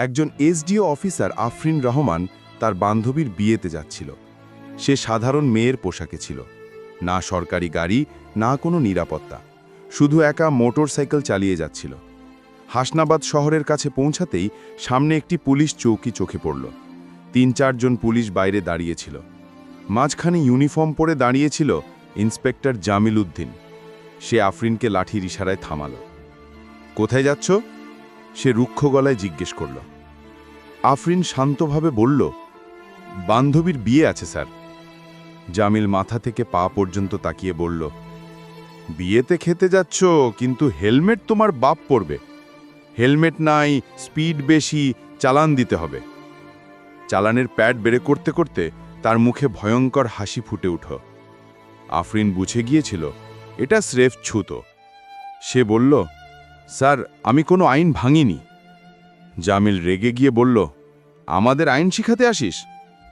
একজন SDO officer Afrin Rahman তার বান্ধবীর বিয়েতে যাচ্ছিল। সে সাধারণ মেয়ের পোশাকে ছিল, না সরকারি গাড়ি, না কোনো নিরাপত্তা, শুধু একা মোটরসাইকেল চালিয়ে যাচ্ছিল। হাসনাবাদ শহরের কাছে পৌঁছাতেই সামনে একটি পুলিশ চৌকি চোখে পড়ল। ৩-৪ জন পুলিশ বাইরে দাঁড়িয়েছিল। মাঝখানে ইউনিফর্ম পরে দাঁড়িয়েছিল ইন্সপেক্টর জামিল উদ্দিন। সে আফরিনকে লাঠির ইশারায় থামাল। কোথায় যাচ্ছ? সে রুক্ষ গলায় জিজ্ঞেস করল। আফরিন শান্তভাবে বলল, বান্ধবীর বিয়ে আছে স্যার। জামিল মাথা থেকে পা পর্যন্ত তাকিয়ে বলল, বিয়েতে খেতে যাচ্ছ, কিন্তু হেলমেট তোমার বাপ পরবে। হেলমেট নাই, স্পিড বেশি, চালান দিতে হবে। চালানের প্যাড বেড়ে করতে করতে তার মুখে ভয়ঙ্কর হাসি ফুটে উঠল। আফরিন বুঝে গিয়েছিল এটা স্রেফ ছুতো। সে বলল, স্যার, আমি কোনো আইন ভাঙিনি। জামিল রেগে গিয়ে বলল, আমাদের আইন শিখাতে আসিস?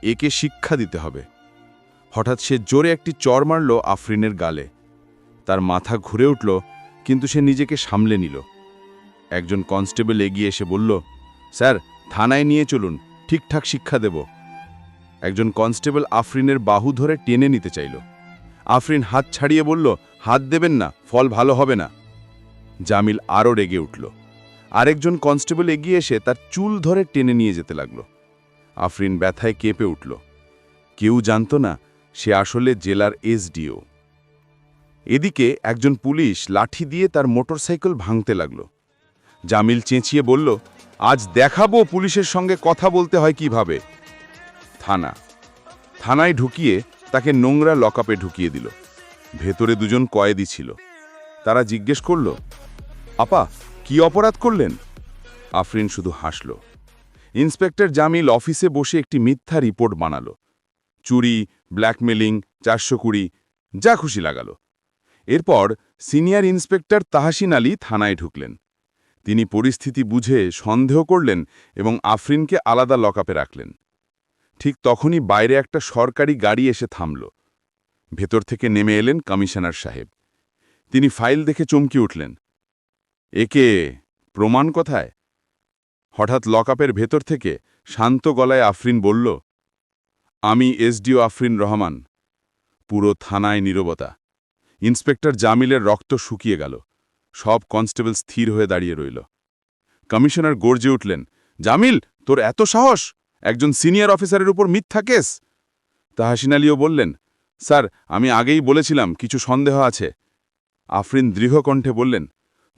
একে শিক্ষা দিতে হবে। হঠাৎ সে জোরে একটি চড় মারল আফরিনের গালে। তার মাথা ঘুরে উঠল, কিন্তু সে নিজেকে সামলে নিল। একজন কনস্টেবল এগিয়ে এসে বলল, স্যার, থানায় নিয়ে চলুন, ঠিকঠাক শিক্ষা দেব। একজন কনস্টেবল আফরিনের বাহু ধরে টেনে নিতে চাইল। আফরিন হাত ছাড়িয়ে বলল, হাত দেবেন না, ফল ভালো হবে না। জামিল আরও রেগে উঠল। আরেকজন কনস্টেবল এগিয়ে এসে তার চুল ধরে টেনে নিয়ে যেতে লাগল। আফরিন ব্যথায় কেঁপে উঠল। কেউ জানত না সে আসলে জেলার এসডিও। এদিকে একজন পুলিশ লাঠি দিয়ে তার মোটরসাইকেল ভাঙতে লাগল। জামিল চেঁচিয়ে বলল, আজ দেখাবো পুলিশের সঙ্গে কথা বলতে হয় কিভাবে। থানায় ঢুকিয়ে তাকে নোংরা লকআপে ঢুকিয়ে দিল। ভেতরে দুজন কয়েদি ছিল। তারা জিজ্ঞেস করল, আপা, কি অপরাধ করলেন? আফরিন শুধু হাসল। ইন্সপেক্টর জামিল অফিসে বসে একটি মিথ্যা রিপোর্ট বানালো। চুরি, ব্ল্যাকমেলিং, 420, যা খুশি লাগালো। এরপর সিনিয়র ইন্সপেক্টর তাহসিন আলী থানায় ঢুকলেন। তিনি পরিস্থিতি বুঝে সন্দেহ করলেন এবং আফরিনকে আলাদা লকআপে রাখলেন। ঠিক তখনই বাইরে একটা সরকারি গাড়ি এসে থামল। ভেতর থেকে নেমে এলেন কমিশনার সাহেব। তিনি ফাইল দেখে চমকে উঠলেন। একে প্রমাণ কোথায়? হঠাৎ লকআপের ভেতর থেকে শান্ত গলায় আফরিন বলল, আমি এসডিও আফরিন রহমান। পুরো থানায় নীরবতা। ইন্সপেক্টর জামিলের রক্ত শুকিয়ে গেল। সব কনস্টেবল স্থির হয়ে দাঁড়িয়ে রইল। কমিশনার গর্জে উঠলেন, জামিল, তোর এত সাহস! একজন সিনিয়র অফিসারের উপর মিথ্যা কেস! তাহসিন আলীও বললেন, স্যার, আমি আগেই বলেছিলাম কিছু সন্দেহ আছে। আফরিন দৃঢ় কণ্ঠে বললেন,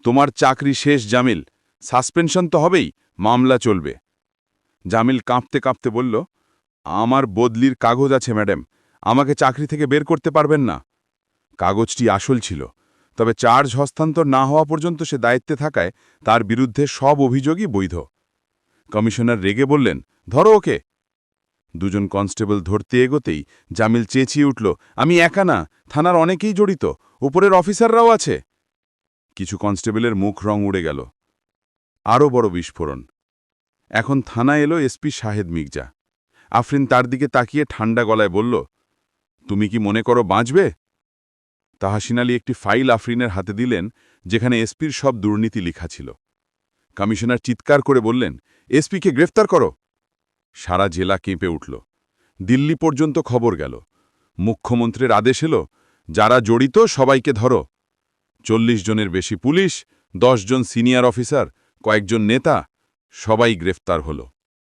তোমার চাকরি শেষ জামিল, সাসপেনশন তো হবেই, মামলা চলবে। জামিল কাঁপতে কাঁপতে বলল, আমার বদলির কাগজ আছে ম্যাডাম, আমাকে চাকরি থেকে বের করতে পারবেন না। কাগজটি আসল ছিল, তবে চার্জ হস্তান্তর না হওয়া পর্যন্ত সে দায়িত্বে থাকায় তার বিরুদ্ধে সব অভিযোগই বৈধ। কমিশনার রেগে বললেন, ধরো ওকে। দুজন কনস্টেবল ধরতে এগোতেই জামিল চেঁচিয়ে উঠল, আমি একা না, থানার অনেকেই জড়িত, উপরের অফিসাররাও আছে। কিছু কনস্টেবলের মুখ রং উড়ে গেল। আরও বড় বিস্ফোরণ। এখন থানায় এলো এসপি শাহেদ মির্জা। আফরিন তার দিকে তাকিয়ে ঠান্ডা গলায় বলল, তুমি কি মনে করো বাঁচবে? তাহসিন আলী একটি ফাইল আফরিনের হাতে দিলেন, যেখানে এসপির সব দুর্নীতি লেখা ছিল। কমিশনার চিৎকার করে বললেন, এসপিকে গ্রেফতার করো। সারা জেলা কেঁপে উঠল। দিল্লি পর্যন্ত খবর গেল। মুখ্যমন্ত্রীর আদেশ এলো, যারা জড়িত সবাইকে ধরো। 40 জনের বেশি পুলিশ, 10 জন সিনিয়র অফিসার, কয়েকজন নেতা, সবাই গ্রেফতার হল।